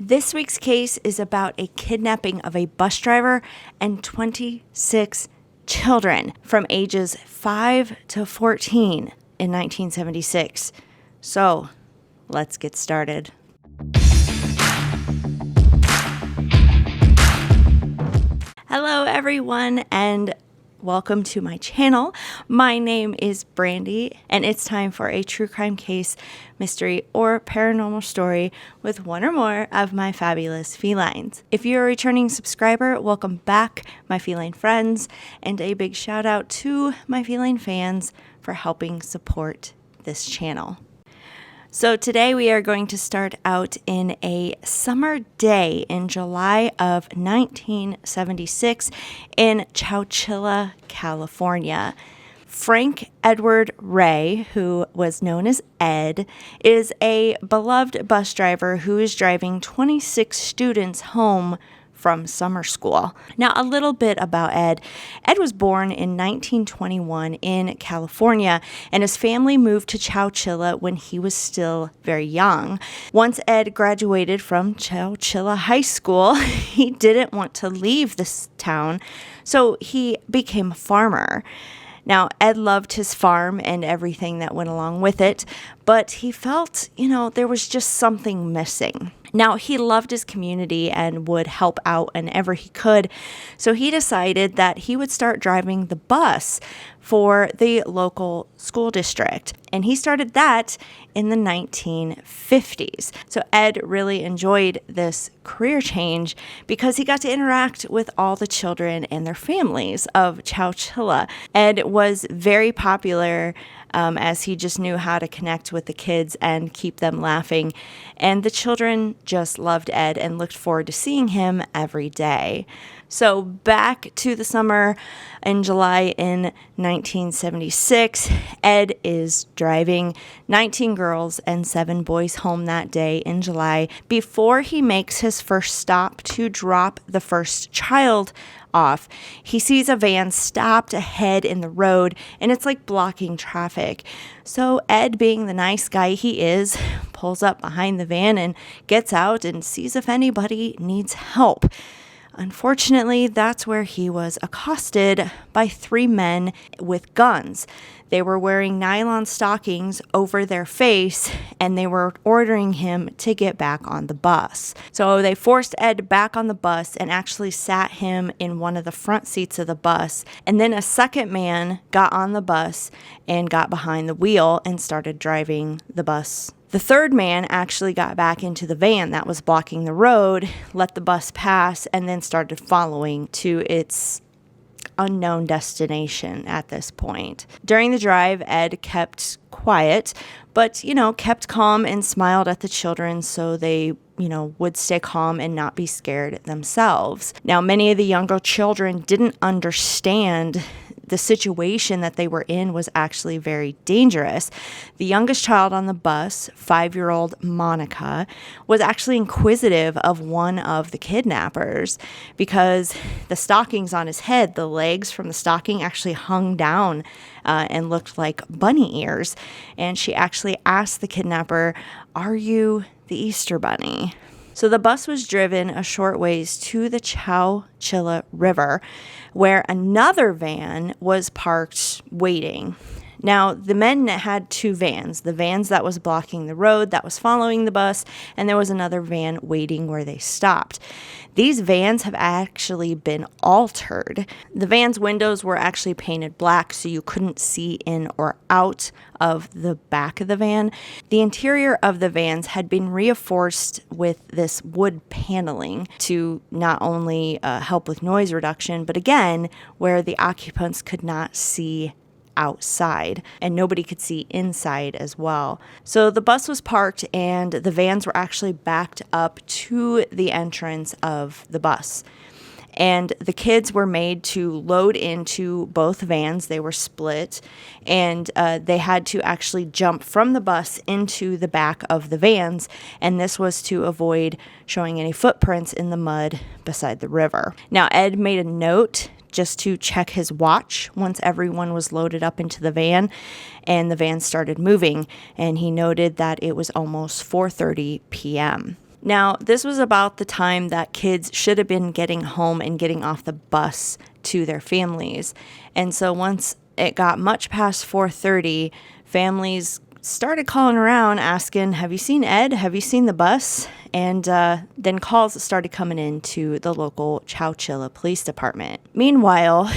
This week's case is about a kidnapping of a bus driver and 26 children from ages 5 to 14 in 1976. So, let's get started. Hello, everyone, and welcome to my channel. My name is Brandy, and it's time for a true crime case, mystery, or paranormal story with one or more of my fabulous felines. If you're a returning subscriber, welcome back, my feline friends, and a big shout out to my feline fans for helping support this channel. So today we are going to start out in a summer day in July of 1976 in Chowchilla, California. Frank Edward Ray, who was known as Ed, is a beloved bus driver who is driving 26 students home from summer school. Now, a little bit about Ed. Ed was born in 1921 in California, and his family moved to Chowchilla when he was still very young. Once Ed graduated from Chowchilla High School, he didn't want to leave this town, so he became a farmer. Now, Ed loved his farm and everything that went along with it, but he felt, there was just something missing. Now, he loved his community and would help out whenever he could, so he decided that he would start driving the bus for the local school district, and he started that in the 1950s. So Ed really enjoyed this career change because he got to interact with all the children and their families of Chowchilla. Ed was very popular as he just knew how to connect with the kids and keep them laughing. And the children just loved Ed and looked forward to seeing him every day. So back to the summer in July in 1976, Ed is driving 19 girls and 7 boys home that day in July before he makes his first stop to drop the first child off. He sees a van stopped ahead in the road, and it's like blocking traffic. So Ed, being the nice guy he is, pulls up behind the van and gets out and sees if anybody needs help. Unfortunately, that's where he was accosted by 3 men with guns. They were wearing nylon stockings over their face, and they were ordering him to get back on the bus. So they forced Ed back on the bus and actually sat him in one of the front seats of the bus. And then a second man got on the bus and got behind the wheel and started driving the bus. The third man actually got back into the van that was blocking the road, let the bus pass, and then started following to its unknown destination at this point. During the drive, Ed kept quiet, but, kept calm and smiled at the children so they, would stay calm and not be scared themselves. Now, many of the younger children didn't understand the situation that they were in was actually very dangerous. The youngest child on the bus, 5-year-old Monica, was actually inquisitive of one of the kidnappers because the stockings on his head, the legs from the stocking actually hung down and looked like bunny ears. And she actually asked the kidnapper, "Are you the Easter Bunny?" So the bus was driven a short ways to the Chowchilla River, where another van was parked waiting. Now, the men had 2 vans, the vans that was blocking the road that was following the bus, and there was another van waiting where they stopped. These vans have actually been altered. The van's windows were actually painted black so you couldn't see in or out of the back of the van. The interior of the vans had been reinforced with this wood paneling to not only help with noise reduction, but again, where the occupants could not see outside and nobody could see inside as well. So the bus was parked and the vans were actually backed up to the entrance of the bus. And the kids were made to load into both vans. They were split, and they had to actually jump from the bus into the back of the vans, and this was to avoid showing any footprints in the mud beside the river. Now, Ed made a note just to check his watch once everyone was loaded up into the van and the van started moving, and he noted that it was almost 4:30 p.m. Now, this was about the time that kids should have been getting home and getting off the bus to their families. And so once it got much past 4:30, families started calling around asking, have you seen Ed? Have you seen the bus? And then calls started coming in to the local Chowchilla Police Department. Meanwhile,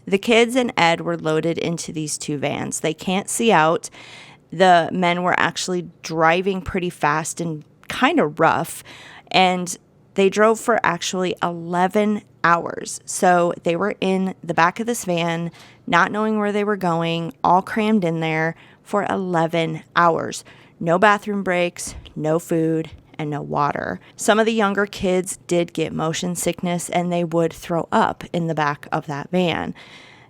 the kids and Ed were loaded into these two vans. They can't see out. The men were actually driving pretty fast and kind of rough, and they drove for actually 11 hours. So they were in the back of this van, not knowing where they were going, all crammed in there for 11 hours. No bathroom breaks, no food, and no water. Some of the younger kids did get motion sickness, and they would throw up in the back of that van.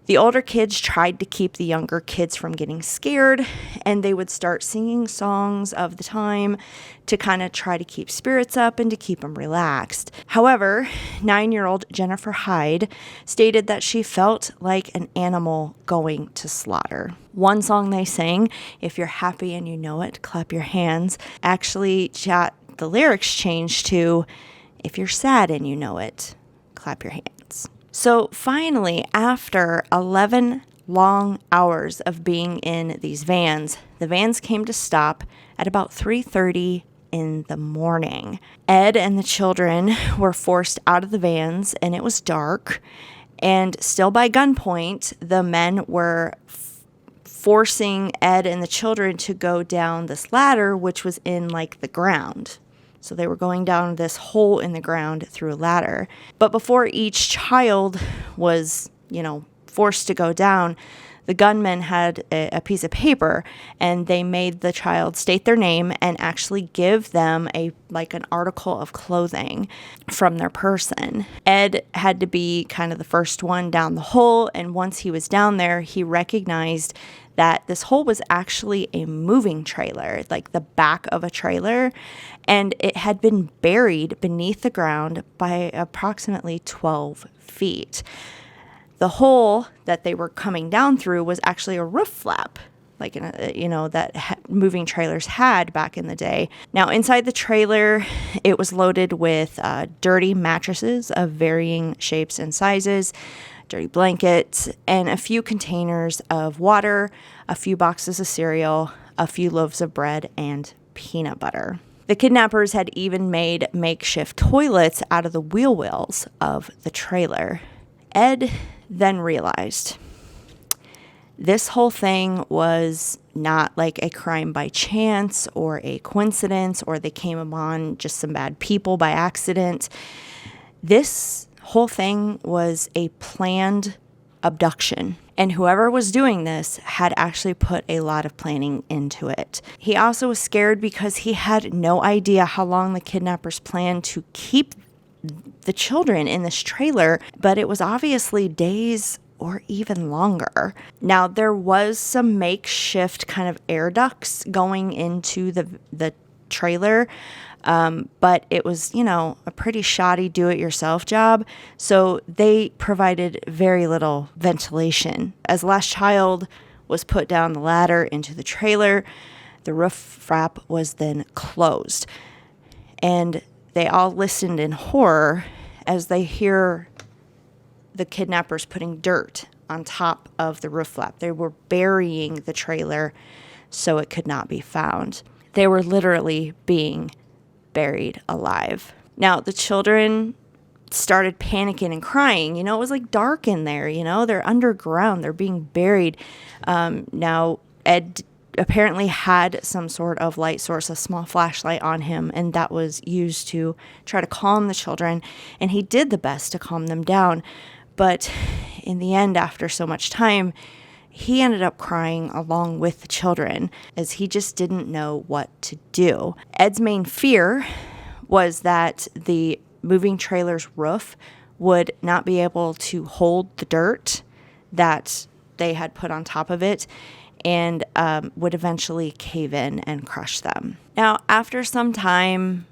The older kids tried to keep the younger kids from getting scared, and they would start singing songs of the time to kind of try to keep spirits up and to keep them relaxed. However, 9-year-old Jennifer Hyde stated that she felt like an animal going to slaughter. One song they sang, "If You're Happy and You Know It, Clap Your Hands," actually the lyrics changed to, "If You're Sad and You Know It, Clap Your Hands." So finally, after 11 long hours of being in these vans, the vans came to stop at about 3:30 in the morning. Ed and the children were forced out of the vans, and it was dark. And still by gunpoint, the men were forcing Ed and the children to go down this ladder, which was in like the ground. So they were going down this hole in the ground through a ladder. But before each child was, forced to go down, the gunmen had a piece of paper, and they made the child state their name and actually give them an article of clothing from their person. Ed had to be kind of the first one down the hole, and once he was down there, he recognized that this hole was actually a moving trailer, like the back of a trailer, and it had been buried beneath the ground by approximately 12 feet. The hole that they were coming down through was actually a roof flap, that moving trailers had back in the day. Now, inside the trailer, it was loaded with dirty mattresses of varying shapes and sizes, dirty blankets, and a few containers of water, a few boxes of cereal, a few loaves of bread, and peanut butter. The kidnappers had even made makeshift toilets out of the wheel wells of the trailer. Ed then realized this whole thing was not like a crime by chance or a coincidence, or they came upon just some bad people by accident. This whole thing was a planned abduction, and whoever was doing this had actually put a lot of planning into it. He also was scared because he had no idea how long the kidnappers planned to keep the children in this trailer, but it was obviously days or even longer. Now, there was some makeshift kind of air ducts going into the trailer, but it was, a pretty shoddy do-it-yourself job, so they provided very little ventilation. As the last child was put down the ladder into the trailer, the roof flap was then closed, and they all listened in horror as they hear the kidnappers putting dirt on top of the roof flap. They were burying the trailer so it could not be found. They were literally being buried alive. Now, the children started panicking and crying. It was like dark in there, they're underground, they're being buried. Now, Ed apparently had some sort of light source, a small flashlight on him, and that was used to try to calm the children, and he did the best to calm them down. But in the end, after so much time, he ended up crying along with the children as he just didn't know what to do. Ed's main fear was that the moving trailer's roof would not be able to hold the dirt that they had put on top of it, and would eventually cave in and crush them. Now, after some time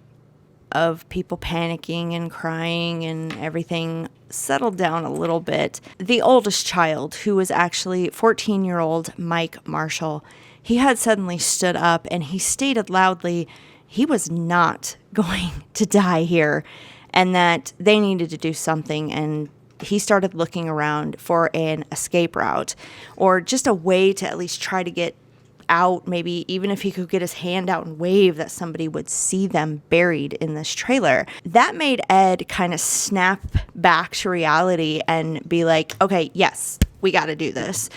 of people panicking and crying and everything settled down a little bit, the oldest child, who was actually 14-year-old Mike Marshall, he had suddenly stood up and he stated loudly, he was not going to die here and that they needed to do something. And he started looking around for an escape route or just a way to at least try to get out, maybe even if he could get his hand out and wave, that somebody would see them buried in this trailer. That made Ed kind of snap back to reality and be like, okay, yes, we got to do this.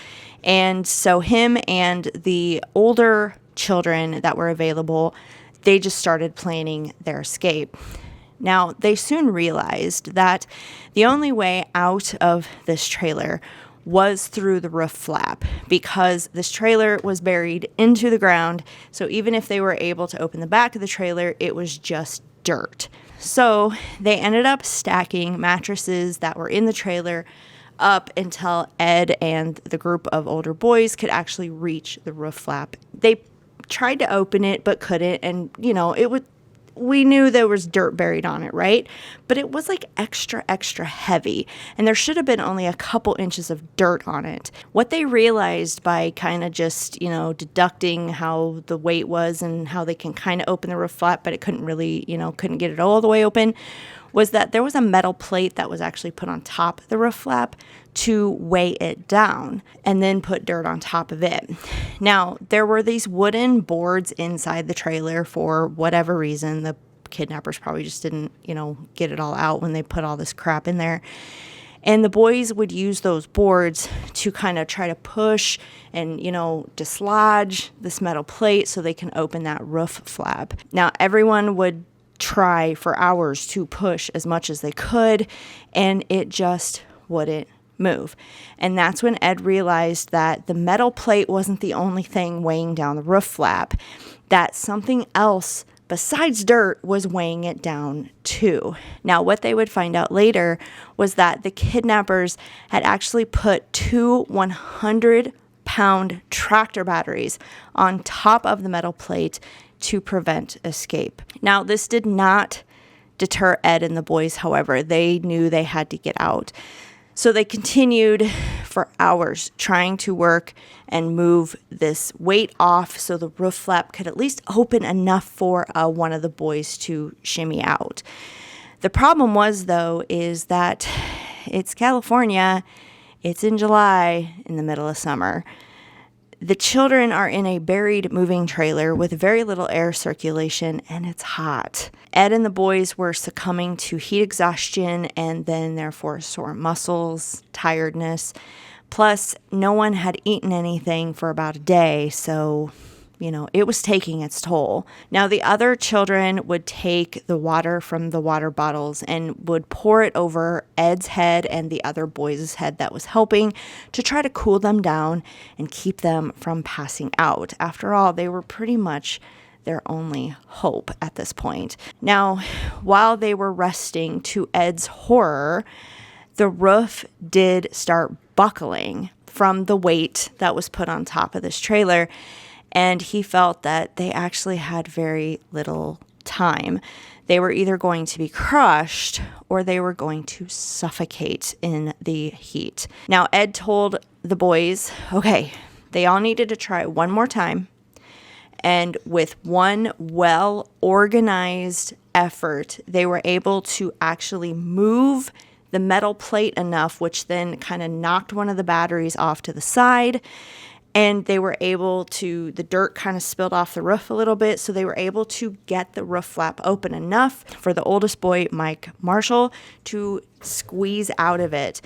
And so him and the older children that were available, they just started planning their escape. Now, they soon realized that the only way out of this trailer was through the roof flap because this trailer was buried into the ground. So even if they were able to open the back of the trailer, it was just dirt. So they ended up stacking mattresses that were in the trailer up until Ed and the group of older boys could actually reach the roof flap. They tried to open it but couldn't, and we knew there was dirt buried on it, right? But it was like extra heavy, and there should have been only a couple inches of dirt on it. What they realized by kind of just, deducting how the weight was and how they can kind of open the roof flap, but it couldn't really, couldn't get it all the way open, was that there was a metal plate that was actually put on top of the roof flap to weigh it down and then put dirt on top of it. Now, there were these wooden boards inside the trailer for whatever reason. The kidnappers probably just didn't, get it all out when they put all this crap in there. And the boys would use those boards to kind of try to push and, dislodge this metal plate so they can open that roof flap. Now, everyone would try for hours to push as much as they could, and it just wouldn't move. And that's when Ed realized that the metal plate wasn't the only thing weighing down the roof flap, that something else besides dirt was weighing it down too. Now, what they would find out later was that the kidnappers had actually put 2 100-pound tractor batteries on top of the metal plate to prevent escape. Now, this did not deter Ed and the boys, however. They knew they had to get out. So they continued for hours trying to work and move this weight off so the roof flap could at least open enough for one of the boys to shimmy out. The problem was, though, is that it's California. It's in July in the middle of summer. The children are in a buried moving trailer with very little air circulation, and it's hot. Ed and the boys were succumbing to heat exhaustion and then therefore sore muscles, tiredness. Plus, no one had eaten anything for about a day, so, it was taking its toll. Now, the other children would take the water from the water bottles and would pour it over Ed's head and the other boys' head that was helping to try to cool them down and keep them from passing out. After all, they were pretty much their only hope at this point. Now, while they were resting, to Ed's horror, the roof did start buckling from the weight that was put on top of this trailer, and he felt that they actually had very little time. They were either going to be crushed or they were going to suffocate in the heat. Now, Ed told the boys, okay, they all needed to try one more time. And with one well-organized effort, they were able to actually move the metal plate enough, which then kind of knocked one of the batteries off to the side. And they were able to, the dirt kind of spilled off the roof a little bit, so they were able to get the roof flap open enough for the oldest boy, Mike Marshall, to squeeze out of it.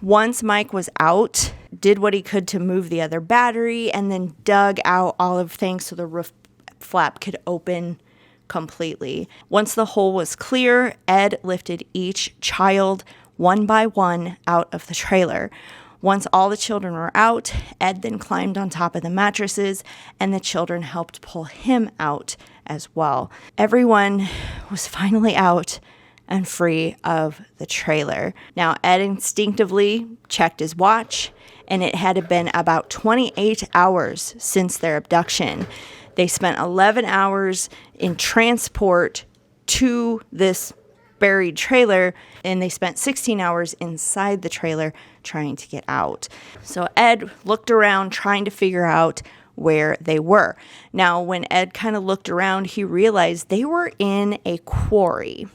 Once Mike was out, did what he could to move the other battery, and then dug out all of things so the roof flap could open completely. Once the hole was clear, Ed lifted each child one by one out of the trailer. Once all the children were out, Ed then climbed on top of the mattresses, and the children helped pull him out as well. Everyone was finally out and free of the trailer. Now, Ed instinctively checked his watch, and it had been about 28 hours since their abduction. They spent 11 hours in transport to this buried trailer, and they spent 16 hours inside the trailer trying to get out. So Ed looked around trying to figure out where they were. Now, when Ed kind of looked around, he realized they were in a quarry.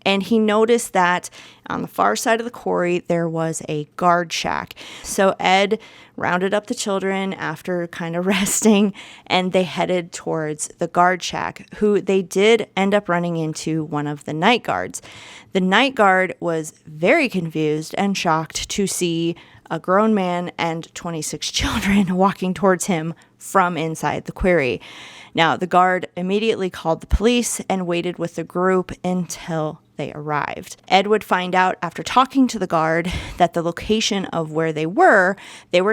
And he noticed that on the far side of the quarry, there was a guard shack. So Ed rounded up the children after kind of resting, and they headed towards the guard shack, who they did end up running into one of the night guards. The night guard was very confused and shocked to see a grown man and 26 children walking towards him from inside the quarry. Now, the guard immediately called the police and waited with the group until they arrived. Ed would find out after talking to the guard that the location of where they were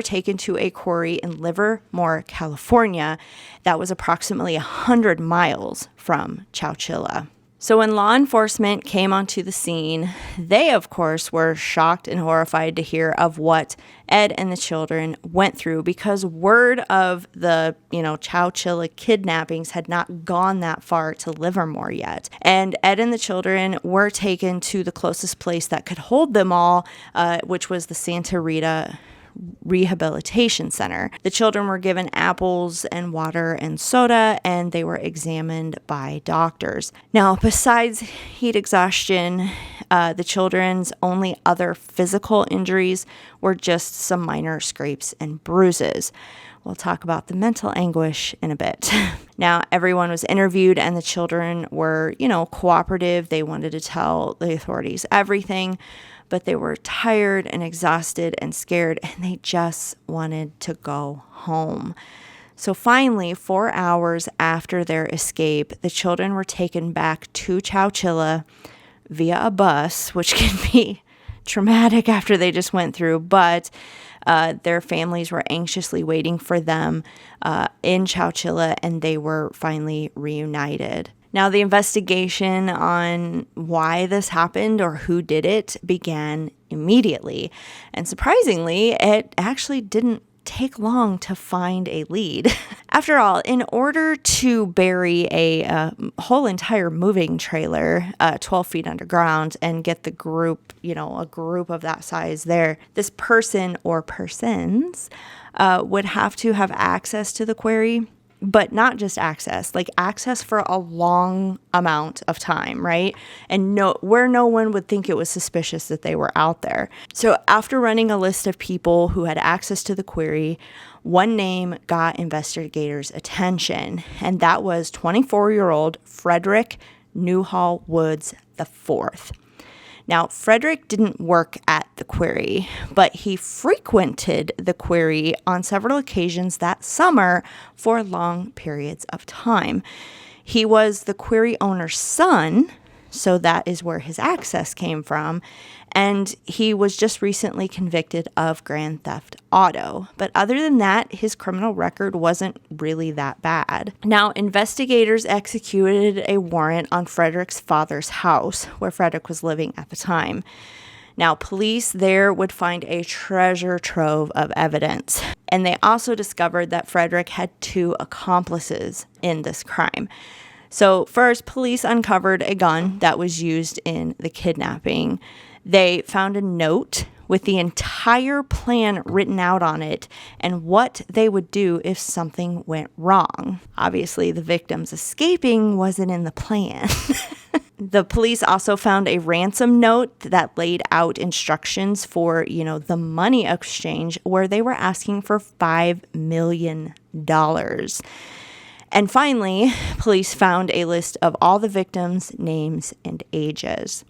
taken to a quarry in Livermore, California, that was approximately 100 miles from Chowchilla. So when law enforcement came onto the scene, they, of course, were shocked and horrified to hear of what Ed and the children went through, because word of the, Chowchilla kidnappings had not gone that far to Livermore yet. And Ed and the children were taken to the closest place that could hold them all, which was the Santa Rita Rehabilitation Center. The children were given apples and water and soda, and they were examined by doctors. Now, besides heat exhaustion, the children's only other physical injuries were just some minor scrapes and bruises. We'll talk about the mental anguish in a bit. Now, everyone was interviewed, and the children were, cooperative. They wanted to tell the authorities everything, but they were tired and exhausted and scared, and they just wanted to go home. So finally, 4 hours after their escape, the children were taken back to Chowchilla via a bus, which can be traumatic after they just went through, but their families were anxiously waiting for them in Chowchilla, and they were finally reunited. Now, the investigation on why this happened or who did it began immediately. And surprisingly, it actually didn't take long to find a lead. After all, in order to bury a whole entire moving trailer 12 feet underground and get the group, a group of that size there, this person or persons would have to have access to the quarry. But not just access for a long amount of time, right? And where no one would think it was suspicious that they were out there. So after running a list of people who had access to the quarry, one name got investigators' attention, and that was 24-year-old Frederick Newhall Woods IV. Now, Frederick didn't work at the quarry, but he frequented the quarry on several occasions that summer for long periods of time. He was the quarry owner's son, so that is where his access came from, and he was just recently convicted of grand theft auto. But other than that, his criminal record wasn't really that bad. Now, investigators executed a warrant on Frederick's father's house, where Frederick was living at the time. Now, police there would find a treasure trove of evidence, and they also discovered that Frederick had 2 accomplices in this crime. So first, police uncovered a gun that was used in the kidnapping. They found a note with the entire plan written out on it and what they would do if something went wrong. Obviously, the victims escaping wasn't in the plan. The police also found a ransom note that laid out instructions for, the money exchange, where they were asking for $5 million. And finally, police found a list of all the victims' names and ages.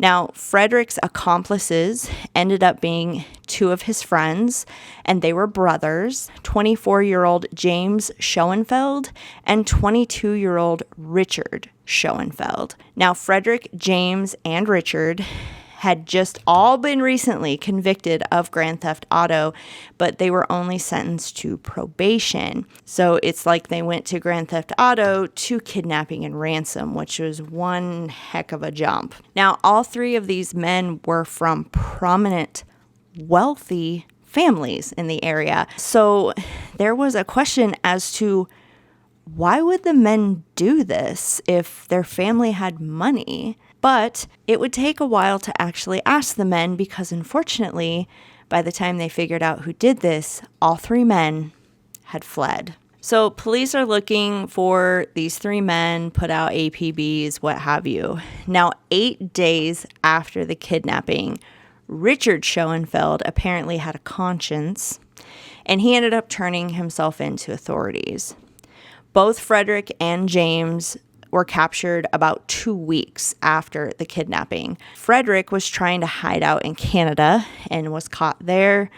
Now, Frederick's accomplices ended up being 2 of his friends, and they were brothers, 24-year-old James Schoenfeld and 22-year-old Richard Schoenfeld. Now, Frederick, James, and Richard had just all been recently convicted of grand theft auto, but they were only sentenced to probation. So it's like they went to grand theft auto to kidnapping and ransom, which was one heck of a jump. Now, all 3 of these men were from prominent, wealthy families in the area. So there was a question as to why would the men do this if their family had money? But it would take a while to actually ask the men, because unfortunately, by the time they figured out who did this, all 3 men had fled. So police are looking for these 3 men, put out APBs, what have you. Now, 8 days after the kidnapping, Richard Schoenfeld apparently had a conscience, and he ended up turning himself in to authorities. Both Frederick and James were captured about 2 weeks after the kidnapping. Frederick was trying to hide out in Canada and was caught there,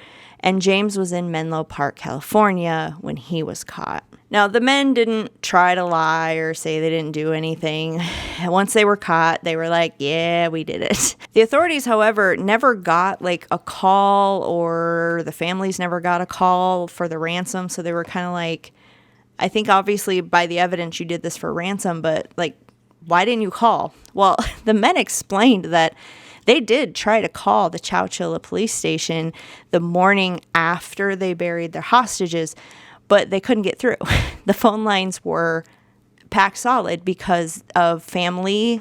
and James was in Menlo Park, California when he was caught. Now, the men didn't try to lie or say they didn't do anything. Once they were caught, they were like, yeah, we did it. The authorities, however, never got like a call, or the families never got a call for the ransom. So they were kind of like, I think obviously by the evidence you did this for ransom, but like, why didn't you call? Well, the men explained that they did try to call the Chowchilla police station the morning after they buried their hostages, but they couldn't get through. The phone lines were packed solid because of families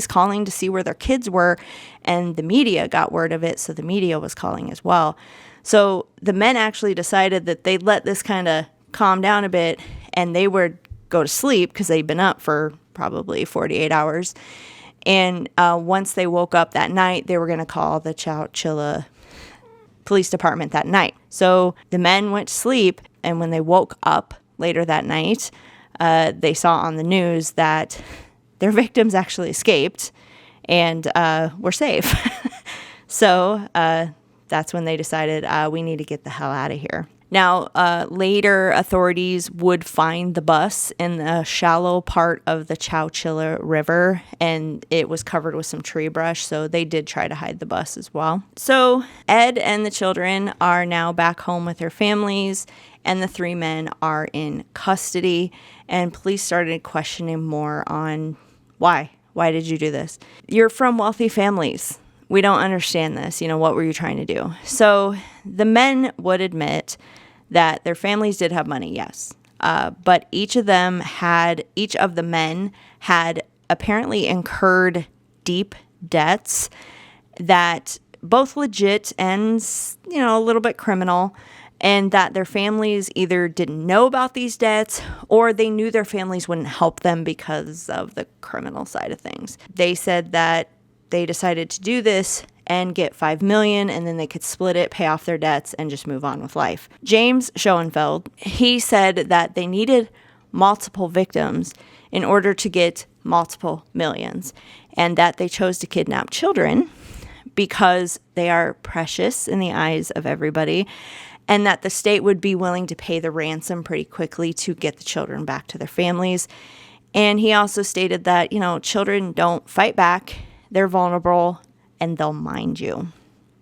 calling to see where their kids were, and the media got word of it, so the media was calling as well. So the men actually decided that they'd let this kind of calm down a bit, and they would go to sleep because they'd been up for probably 48 hours. And once they woke up that night, they were going to call the Chowchilla police department that night. So the men went to sleep, and when they woke up later that night, they saw on the news that their victims actually escaped and were safe. So that's when they decided, we need to get the hell out of here. Now, later authorities would find the bus in the shallow part of the Chowchilla River, and it was covered with some tree brush, so they did try to hide the bus as well. So Ed and the children are now back home with their families, and the 3 men are in custody, and police started questioning more on why. Why did you do this? You're from wealthy families. We don't understand this. What were you trying to do? So the men would admit that their families did have money, yes. But each of the men had apparently incurred deep debts that both legit and, a little bit criminal, and that their families either didn't know about these debts or they knew their families wouldn't help them because of the criminal side of things. They said that they decided to do this and get $5 million, and then they could split it, pay off their debts, and just move on with life. James Schoenfeld, he said that they needed multiple victims in order to get multiple millions, and that they chose to kidnap children because they are precious in the eyes of everybody, and that the state would be willing to pay the ransom pretty quickly to get the children back to their families. And he also stated that, children don't fight back. They're vulnerable, and they'll mind you.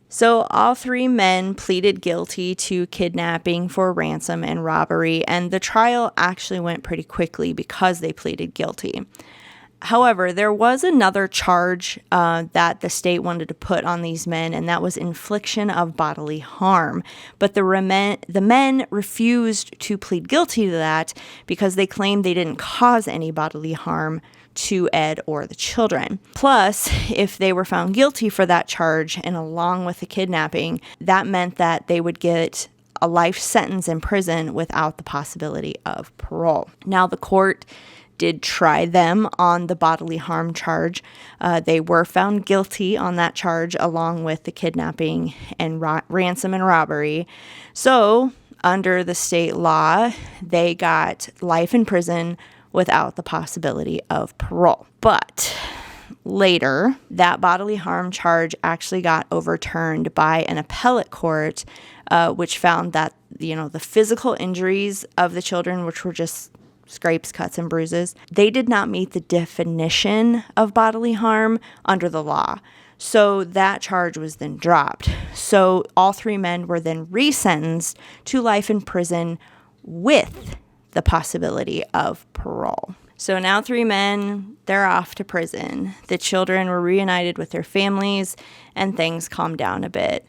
So all 3 men pleaded guilty to kidnapping for ransom and robbery, and the trial actually went pretty quickly because they pleaded guilty. However, there was another charge that the state wanted to put on these men, and that was infliction of bodily harm. But the men refused to plead guilty to that because they claimed they didn't cause any bodily harm to Ed or the children. Plus, if they were found guilty for that charge and along with the kidnapping, that meant that they would get a life sentence in prison without the possibility of parole. Now, the court did try them on the bodily harm charge. They were found guilty on that charge along with the kidnapping and ransom and robbery. So, under the state law, they got life in prison without the possibility of parole. But later, that bodily harm charge actually got overturned by an appellate court, which found that, the physical injuries of the children, which were just scrapes, cuts, and bruises, they did not meet the definition of bodily harm under the law. So that charge was then dropped. So all 3 men were then resentenced to life in prison with the possibility of parole. So now 3 men, they're off to prison. The children were reunited with their families, and things calmed down a bit.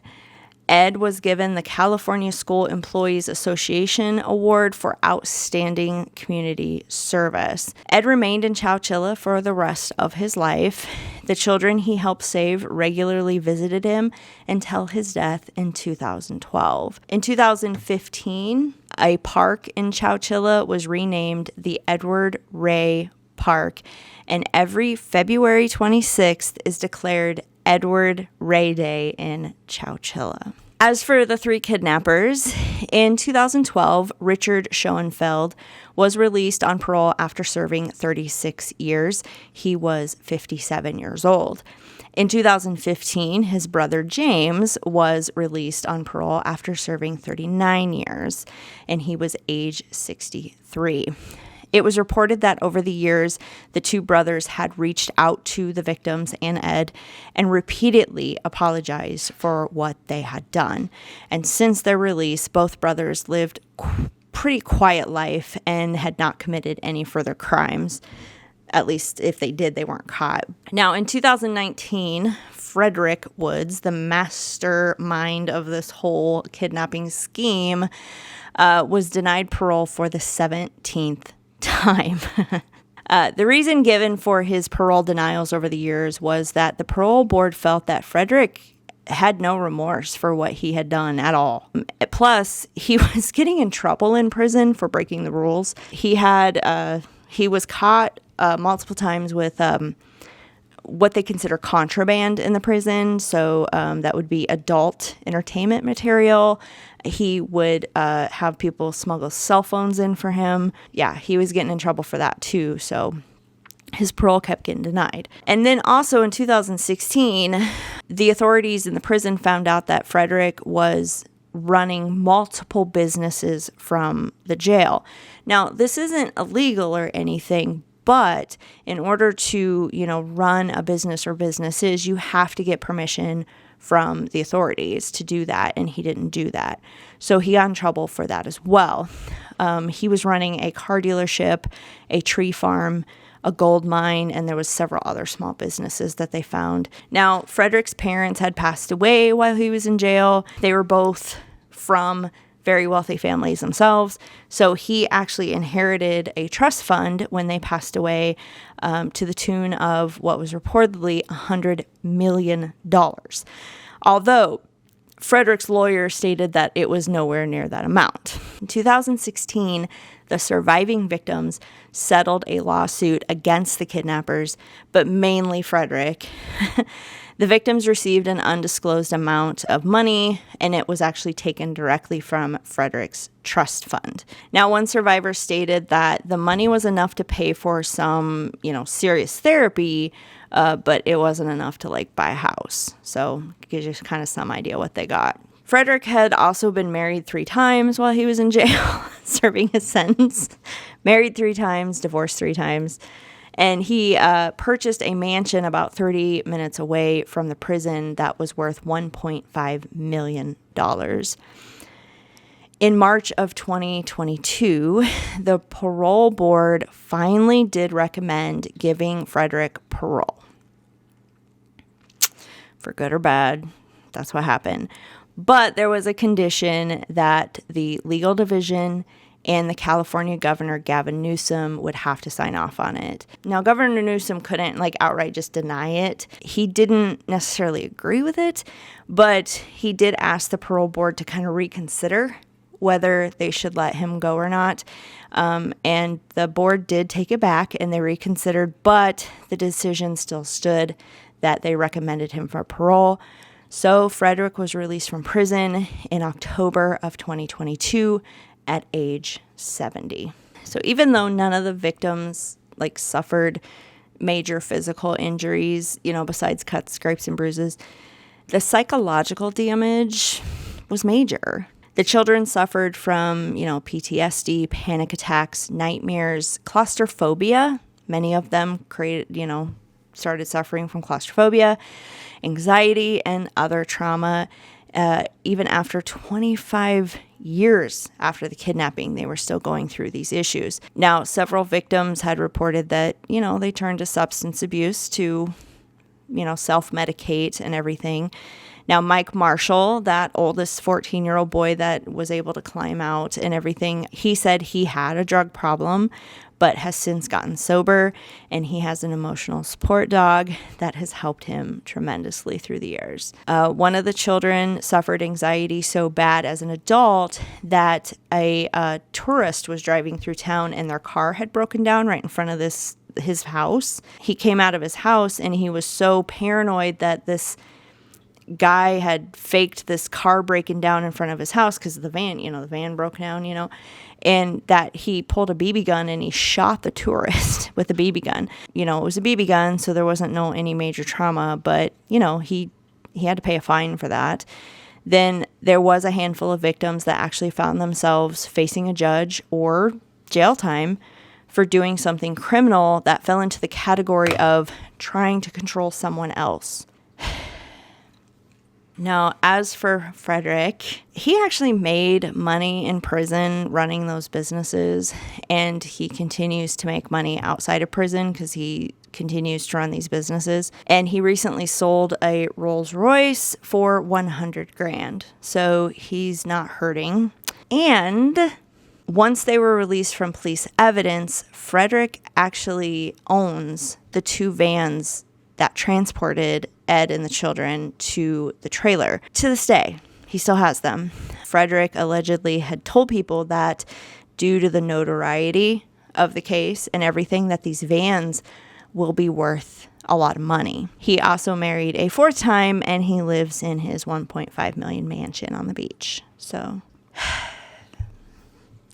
Ed was given the California School Employees Association Award for Outstanding Community Service. Ed remained in Chowchilla for the rest of his life. The children he helped save regularly visited him until his death in 2012. In 2015, a park in Chowchilla was renamed the Edward Ray Park, and every February 26th is declared Edward Ray Day in Chowchilla. As for the 3 kidnappers, in 2012, Richard Schoenfeld was released on parole after serving 36 years. He was 57 years old. In 2015, his brother James was released on parole after serving 39 years, and he was age 63. It was reported that over the years, the 2 brothers had reached out to the victims and Ed and repeatedly apologized for what they had done. And since their release, both brothers lived pretty quiet life and had not committed any further crimes. At least if they did, they weren't caught. Now, in 2019, Frederick Woods, the mastermind of this whole kidnapping scheme, was denied parole for the 17th time. The reason given for his parole denials over the years was that the parole board felt that Frederick had no remorse for what he had done at all. Plus, he was getting in trouble in prison for breaking the rules. He was caught multiple times with what they consider contraband in the prison. So that would be adult entertainment material. He would have people smuggle cell phones in for him. Yeah, he was getting in trouble for that too. So his parole kept getting denied. And then also in 2016, the authorities in the prison found out that Frederick was running multiple businesses from the jail. Now, this isn't illegal or anything, but in order to, run a business or businesses, you have to get permission from the authorities to do that, and he didn't do that. So he got in trouble for that as well. He was running a car dealership, a tree farm, a gold mine, and there was several other small businesses that they found. Now, Frederick's parents had passed away while he was in jail. They were both from very wealthy families themselves. So he actually inherited a trust fund when they passed away to the tune of what was reportedly $100 million. Although Frederick's lawyer stated that it was nowhere near that amount. In 2016, the surviving victims settled a lawsuit against the kidnappers, but mainly Frederick. The victims received an undisclosed amount of money, and it was actually taken directly from Frederick's trust fund. Now, one survivor stated that the money was enough to pay for some, serious therapy, but it wasn't enough to buy a house. So it gives you kind of some idea what they got. Frederick had also been married 3 times while he was in jail, serving his sentence. Married 3 times, divorced 3 times. And he purchased a mansion about 30 minutes away from the prison that was worth $1.5 million. In March of 2022, the parole board finally did recommend giving Frederick parole. For good or bad, that's what happened. But there was a condition that the legal division and the California governor, Gavin Newsom, would have to sign off on it. Now, Governor Newsom couldn't outright just deny it. He didn't necessarily agree with it, but he did ask the parole board to kind of reconsider whether they should let him go or not. And the board did take it back and they reconsidered, but the decision still stood that they recommended him for parole. So Frederick was released from prison in October of 2022 at age 70. So even though none of the victims suffered major physical injuries, besides cuts, scrapes, and bruises, the psychological damage was major. The children suffered from, PTSD, panic attacks, nightmares, claustrophobia. Many of them started suffering from claustrophobia, anxiety, and other trauma. Even after 25 years after the kidnapping, they were still going through these issues. Now, several victims had reported that, they turned to substance abuse to, self-medicate and everything. Now, Mike Marshall, that oldest 14-year-old boy that was able to climb out and everything, he said he had a drug problem, but has since gotten sober, and he has an emotional support dog that has helped him tremendously through the years. One of the children suffered anxiety so bad as an adult that a tourist was driving through town and their car had broken down right in front of his house. He came out of his house and he was so paranoid that this guy had faked this car breaking down in front of his house because the van broke down, and that he pulled a BB gun and he shot the tourist with a BB gun. It was a BB gun, so there wasn't any major trauma, but, he had to pay a fine for that. Then there was a handful of victims that actually found themselves facing a judge or jail time for doing something criminal that fell into the category of trying to control someone else. Now, as for Frederick, he actually made money in prison running those businesses, and he continues to make money outside of prison because he continues to run these businesses. And he recently sold a Rolls Royce for $100,000. So he's not hurting. And once they were released from police evidence, Frederick actually owns the 2 vans that transported Ed and the children to the trailer. To this day, he still has them. Frederick allegedly had told people that due to the notoriety of the case and everything, that these vans will be worth a lot of money. He also married a 4th time, and he lives in his $1.5 million mansion on the beach. So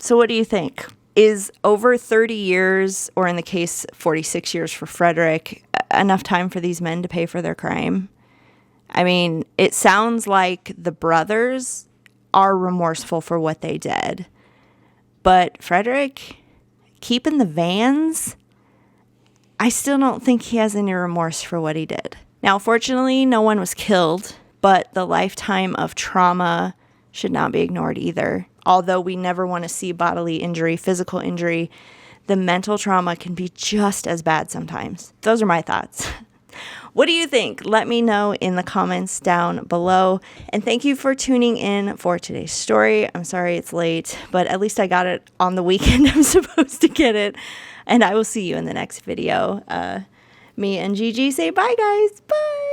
what do you think? Is over 30 years, or in the case 46 years for Frederick, enough time for these men to pay for their crime? I mean, it sounds like the brothers are remorseful for what they did. But Frederick, keeping the vans, I still don't think he has any remorse for what he did. Now, fortunately, no one was killed, but the lifetime of trauma should not be ignored either. Although we never want to see bodily injury, physical injury, the mental trauma can be just as bad sometimes. Those are my thoughts. What do you think? Let me know in the comments down below. And thank you for tuning in for today's story. I'm sorry it's late, but at least I got it on the weekend I'm supposed to get it. And I will see you in the next video. Me and Gigi say bye, guys. Bye.